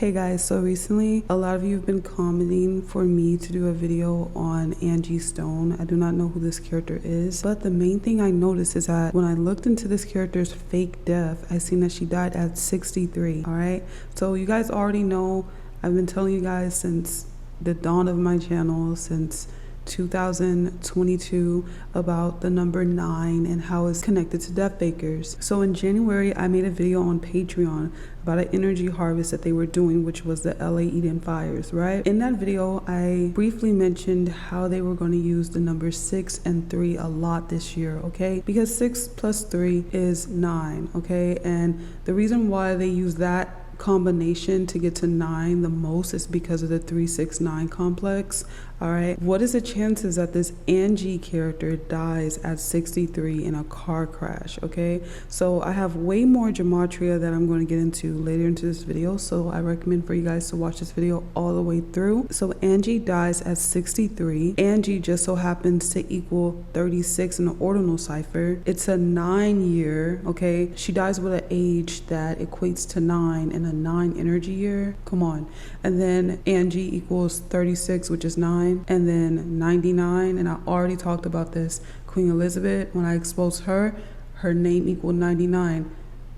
Hey guys, so recently a lot of you have been commenting for me to do a video on Angie Stone. I do not know who this character is, but the main thing I noticed is that when I looked into this character's fake death, I seen that she died at 63. All right, so you guys already know I've been telling you guys since the dawn of my channel, since 2022, about the number 9 and how it's connected to death fakers. So in January, I made a video on Patreon about an energy harvest that they were doing, which was the LA Eden fires, right? In that video, I briefly mentioned how they were going to use the number 6 and 3 a lot this year, okay? Because 6 plus 3 is 9, okay? And the reason why they use that combination to get to 9 the most is because of the 369 complex. All right, what is the chances that this Angie character dies at 63 in a car crash? Okay, so I have way more gematria that I'm going to get into later into this video, so I recommend for you guys to watch this video all the way through. So Angie dies at 63. Angie just so happens to equal 36 in the ordinal cipher. It's a 9-year, okay? She dies with an age that equates to 9 and a 9 energy year. Come on. And then Angie equals 36, which is 9. And then 99, and I already talked about this. Queen Elizabeth, when I exposed her name equaled 99.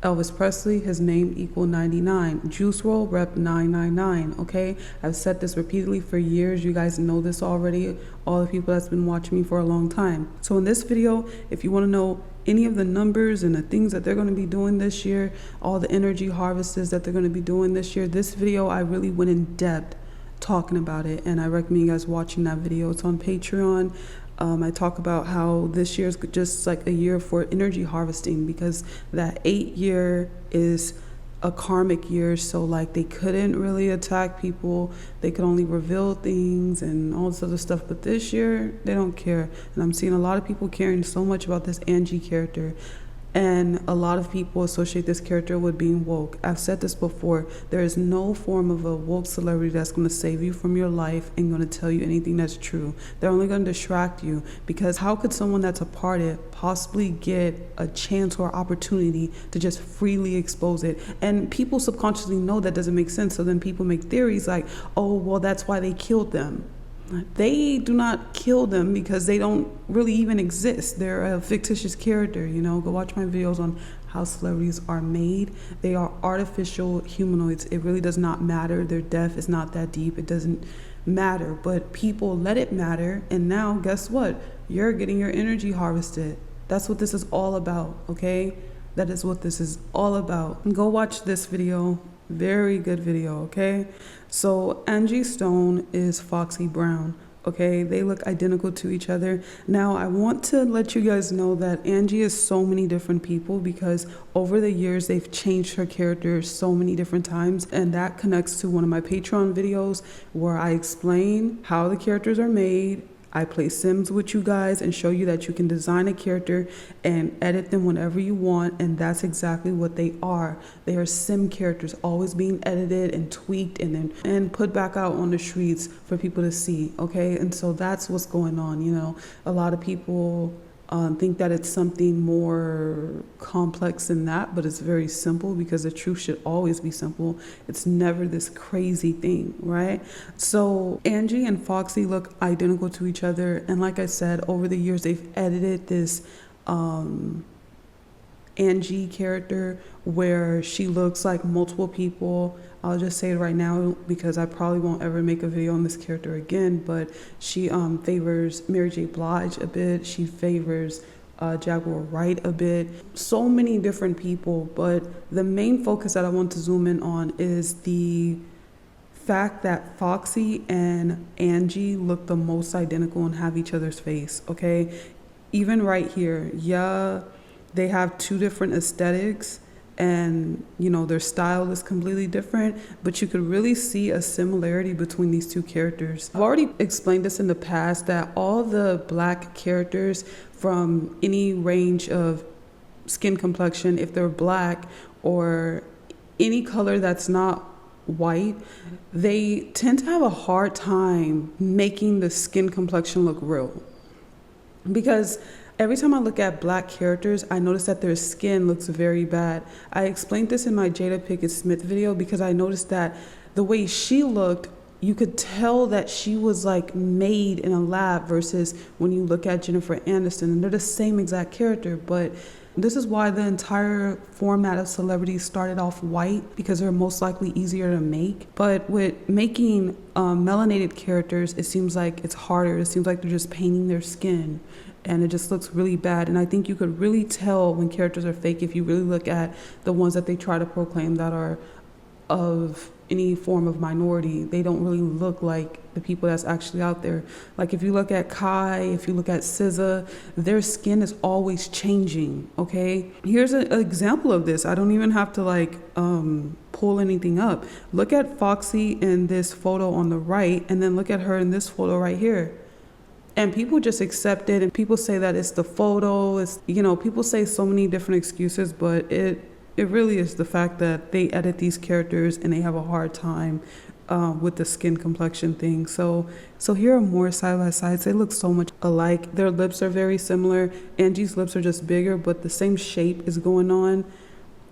Elvis Presley, his name equal 99. Juice WRLD, rep 999, okay? I've said this repeatedly for years. You guys know this already, all the people that's been watching me for a long time. So in this video, if you want to know any of the numbers and the things that they're going to be doing this year, all the energy harvests that they're going to be doing this year, this video, I really went in depth talking about it, and I recommend you guys watching that video. It's on Patreon. I talk about how this year is just like a year for energy harvesting, because that 8-year is a karmic year, so like they couldn't really attack people, they could only reveal things and all this other stuff, but this year they don't care. And I'm seeing a lot of people caring so much about this Angie character, and a lot of people associate this character with being woke. I've said this before, there is no form of a woke celebrity that's going to save you from your life and going to tell you anything that's true. They're only going to distract you, because how could someone that's a part of it possibly get a chance or opportunity to just freely expose it? And people subconsciously know that doesn't make sense, so then people make theories like, oh, well, that's why they killed them. They do not kill them because they don't really even exist. They're a fictitious character, you know. Go watch my videos on how celebrities are made. They are artificial humanoids. It really does not matter. Their death is not that deep. It doesn't matter, but people let it matter, and now guess what? You're getting your energy harvested. That's what this is all about, okay? That is what this is all about. Go watch this video. Very good video, okay? So Angie Stone is Foxy Brown, okay? They look identical to each other. Now, I want to let you guys know that Angie is so many different people, because over the years, they've changed her character so many different times, and that connects to one of my Patreon videos where I explain how the characters are made. I play Sims with you guys and show you that you can design a character and edit them whenever you want, and that's exactly what they are. They are Sim characters, always being edited and tweaked and put back out on the streets for people to see, okay? And so that's what's going on, you know. A lot of people think that it's something more complex than that, but it's very simple, because the truth should always be simple. It's never this crazy thing, right? So Angie and Foxy look identical to each other, and like I said, over the years they've edited this Angie character where she looks like multiple people. I'll just say it right now, because I probably won't ever make a video on this character again, but she favors Mary J. Blige a bit. She favors Jaguar Wright a bit. So many different people, but the main focus that I want to zoom in on is the fact that Foxy and Angie look the most identical and have each other's face, okay? Even right here, yeah, they have two different aesthetics, and you know, their style is completely different, but you could really see a similarity between these two characters. I've already explained this in the past, that all the black characters from any range of skin complexion, if they're black or any color that's not white, they tend to have a hard time making the skin complexion look real, because every time I look at black characters, I notice that their skin looks very bad. I explained this in my Jada Pinkett Smith video, because I noticed that the way she looked, you could tell that she was like made in a lab versus when you look at Jennifer Aniston, and they're the same exact character. But this is why the entire format of celebrities started off white, because they're most likely easier to make. But with making melanated characters, it seems like it's harder. It seems like they're just painting their skin, and it just looks really bad. And I think you could really tell when characters are fake if you really look at the ones that they try to proclaim that are of any form of minority. They don't really look like the people that's actually out there. Like if you look at Kai, if you look at SZA, their skin is always changing, okay? Here's an example of this. I don't even have to like pull anything up. Look at Foxy in this photo on the right, and then look at her in this photo right here. And people just accept it, and people say that it's the photo. It's, you know, people say so many different excuses, but it really is the fact that they edit these characters and they have a hard time with the skin complexion thing. So here are more side by sides. They look so much alike. Their lips are very similar. Angie's lips are just bigger, but the same shape is going on.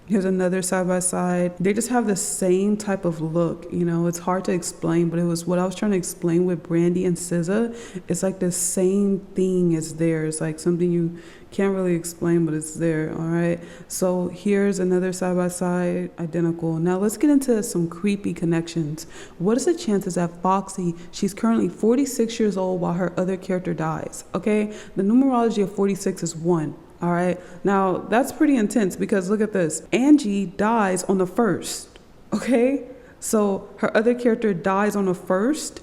Here's another side by side. They just have the same type of look. You know, it's hard to explain, but it was what I was trying to explain with Brandy and SZA. It's like the same thing is there. It's like something you can't really explain, but it's there. All right. So here's another side by side, identical. Now let's get into some creepy connections. What is the chances that Foxy, she's currently 46 years old while her other character dies? Okay. The numerology of 46 is 1. All right. Now that's pretty intense because look at this. Angie dies on the 1st. Okay. So her other character dies on the 1st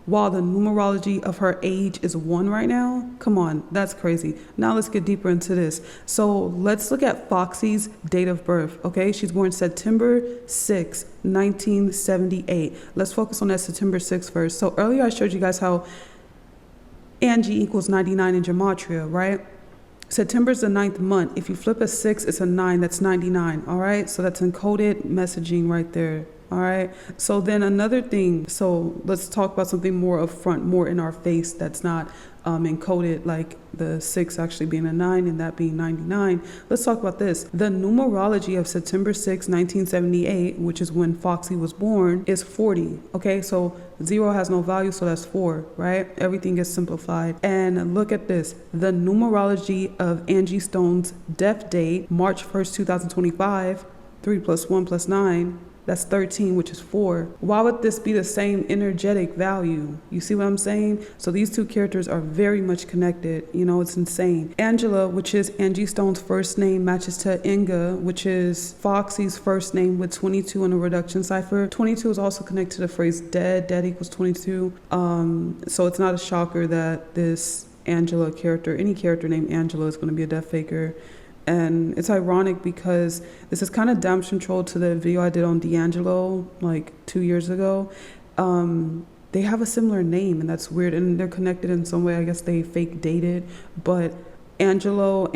while the numerology of her age is 1 right now. Come on. That's crazy. Now let's get deeper into this. So let's look at Foxy's date of birth. Okay. She's born September 6, 1978. Let's focus on that September 6th first. So earlier I showed you guys how Angie equals 99 in gematria, right? September's the 9th month. If you flip a 6, it's a 9. That's 99. All right. So that's encoded messaging right there. All right. So then another thing. So let's talk about something more upfront, more in our face. That's not encoded, like the 6 actually being a 9 and that being 99. Let's talk about this. The numerology of September 6, 1978, which is when Foxy was born, is 40. Okay, so 0 has no value, so that's 4, right? Everything gets simplified. And look at this. The numerology of Angie Stone's death date, March 1st, 2025, 3 + 1 + 9. That's 13, which is 4. Why would this be the same energetic value? You see what I'm saying? So these two characters are very much connected. You know, it's insane. Angela, which is Angie Stone's first name, matches to Inga, which is Foxy's first name with 22 in a reduction cipher. 22 is also connected to the phrase dead. Dead equals 22. So it's not a shocker that this Angela character, any character named Angela, is going to be a death faker. And it's ironic because this is kind of damage control to the video I did on D'Angelo like 2 years ago. They have a similar name, and that's weird. And they're connected in some way. I guess they fake dated. But Angela,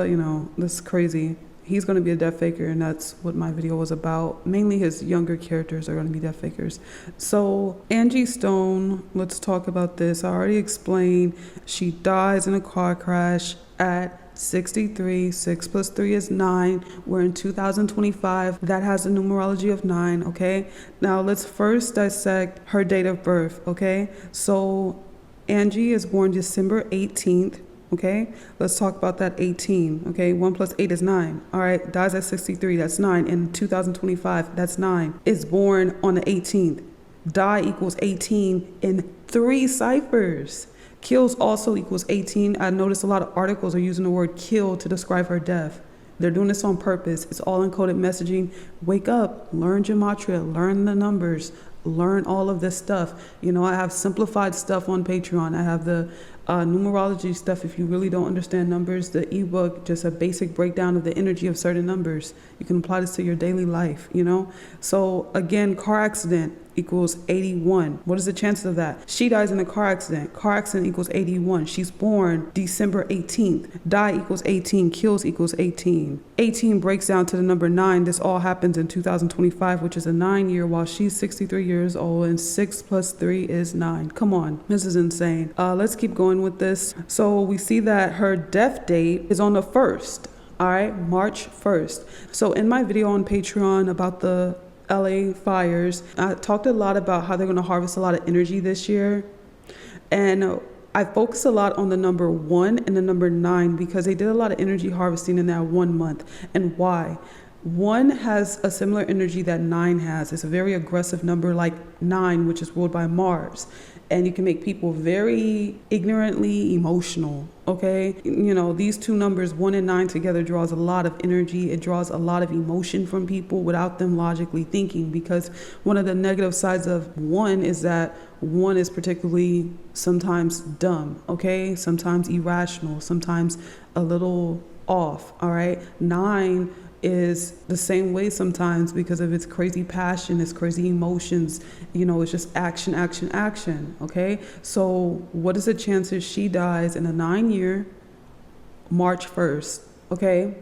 you know, that's crazy. He's going to be a death faker, and that's what my video was about. Mainly his younger characters are going to be death fakers. So Angie Stone, let's talk about this. I already explained. She dies in a car crash at 63. 6 + 3 is 9. We're in 2025. That has a numerology of 9. Okay. Now let's first dissect her date of birth. Okay. So Angie is born December 18th. Okay. Let's talk about that 18. Okay. 1 + 8 is 9. All right. Dies at 63. That's 9. In 2025, that's 9. Is born on the 18th. Die equals 18 in 3 ciphers. Kills also equals 18. I noticed a lot of articles are using the word kill to describe her death. They're doing this on purpose. It's all encoded messaging. Wake up, learn gematria, learn the numbers, learn all of this stuff. You know, I have simplified stuff on Patreon. I have the numerology stuff. If you really don't understand numbers, the ebook, just a basic breakdown of the energy of certain numbers. You can apply this to your daily life, you know? So again, car accident equals 81. What is the chances of that? She dies in a car accident. Car accident equals 81. She's born December 18th. Die equals 18. Kills equals 18. 18 breaks down to the number 9. This all happens in 2025, which is a 9 year, while she's 63 years old, and 6 + 3 is 9. Come on. This is insane. Let's keep going with this. So we see that her death date is on the 1st. All right, March 1st. So in my video on Patreon about the LA fires. I talked a lot about how they're going to harvest a lot of energy this year. And I focus a lot on the number 1 and the number 9 because they did a lot of energy harvesting in that 1 month. And why? 1 has a similar energy that 9 has. It's a very aggressive number like 9, which is ruled by Mars. And you can make people very ignorantly emotional, okay? You know, these two numbers, 1 and 9 together, draws a lot of energy. It draws a lot of emotion from people without them logically thinking, because one of the negative sides of 1 is that 1 is particularly sometimes dumb, okay? Sometimes irrational, sometimes a little off, all right? 9 is the same way sometimes because of its crazy passion, its crazy emotions. You know, it's just action, action, action, okay? So what is the chances she dies in a 9-year, March 1st, okay?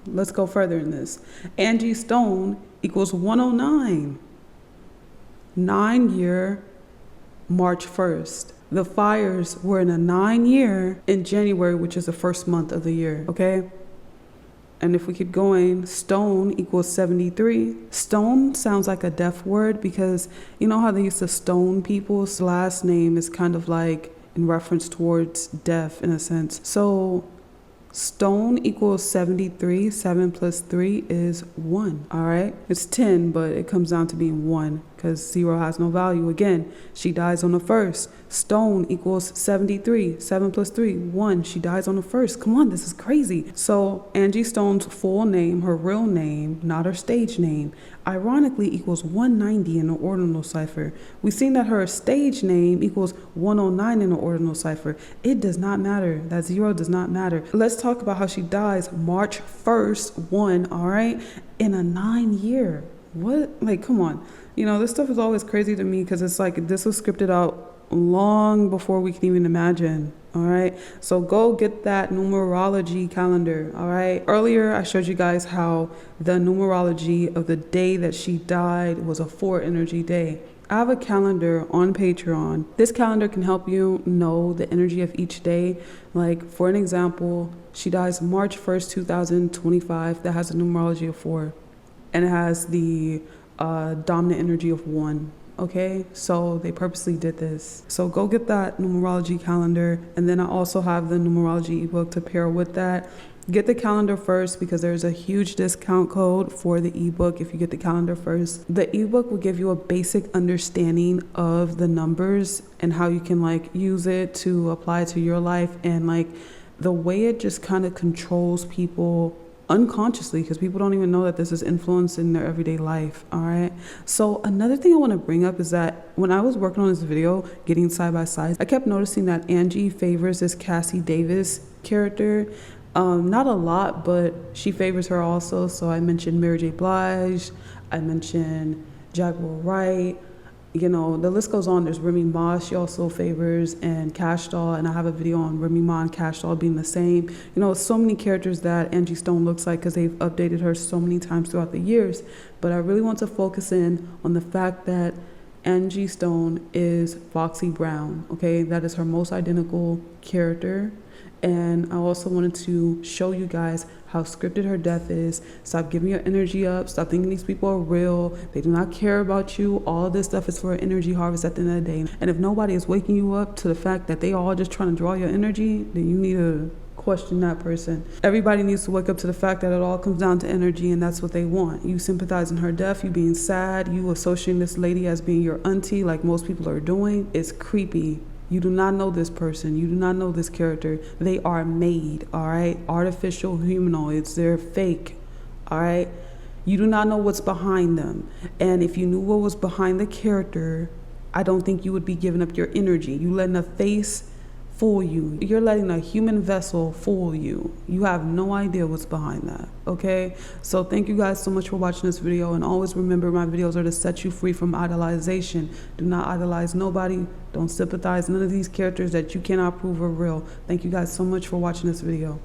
Let's go further in this. Angie Stone equals 109. 9-year, March 1st. The fires were in a 9-year in January, which is the first month of the year, okay? And if we keep going, stone equals 73. Stone sounds like a deaf word because you know how they used to stone people's last name is kind of like in reference towards deaf in a sense. So stone equals 73. 7 plus 3 is 1. All right. It's 10, but it comes down to being 1 because 0 has no value. Again, she dies on the 1st. Stone equals 73. 7 plus 3, 1. She dies on the 1st. Come on, this is crazy. So Angie Stone's full name, her real name, not her stage name, ironically equals 190 in the ordinal cipher. We've seen that her stage name equals 109 in the ordinal cipher. It does not matter. That 0 does not matter. Let's talk about how she dies March 1st, 1, all right, in a 9-year. What? Like, come on. You know, this stuff is always crazy to me because it's like this was scripted out long before we can even imagine. All right. So go get that numerology calendar. All right. Earlier, I showed you guys how the numerology of the day that she died was a 4 energy day. I have a calendar on Patreon. This calendar can help you know the energy of each day. Like, for an example, she dies March 1st, 2025. That has a numerology of 4. And it has the dominant energy of 1. Okay, so they purposely did this. So go get that numerology calendar. And then I also have the numerology ebook to pair with that. Get the calendar first because there's a huge discount code for the ebook if you get the calendar first. The ebook will give you a basic understanding of the numbers and how you can like use it to apply it to your life, and like the way it just kind of controls people unconsciously, because people don't even know that this is influencing their everyday life. All right. So another thing I want to bring up is that when I was working on this video, getting side by side, I kept noticing that Angie favors this Cassie Davis character. Not a lot, but she favors her also. So I mentioned Mary J. Blige. I mentioned Jaguar Wright. You know, the list goes on. There's Remy Ma, she also favors, and Cash Doll, and I have a video on Remy Ma and Cash Doll being the same. You know, so many characters that Angie Stone looks like because they've updated her so many times throughout the years. But I really want to focus in on the fact that Angie Stone is Foxy Brown, okay? That is her most identical character. And I also wanted to show you guys how scripted her death is. Stop giving your energy up. Stop thinking these people are real. They do not care about you. All of this stuff is for an energy harvest at the end of the day. And if nobody is waking you up to the fact that they all just trying to draw your energy, then you need to question that person. Everybody needs to wake up to the fact that it all comes down to energy, and that's what they want. You sympathizing her death, you being sad, you associating this lady as being your auntie like most people are doing. It's creepy. You do not know this person. You do not know this character. They are made, all right? Artificial humanoids. They're fake, all right? You do not know what's behind them. And if you knew what was behind the character, I don't think you would be giving up your energy. You letting a face fool you. You're letting a human vessel fool you. You have no idea what's behind that, okay? So thank you guys so much for watching this video, and always remember my videos are to set you free from idolization. Do not idolize nobody. Don't sympathize none of these characters that you cannot prove are real. Thank you guys so much for watching this video.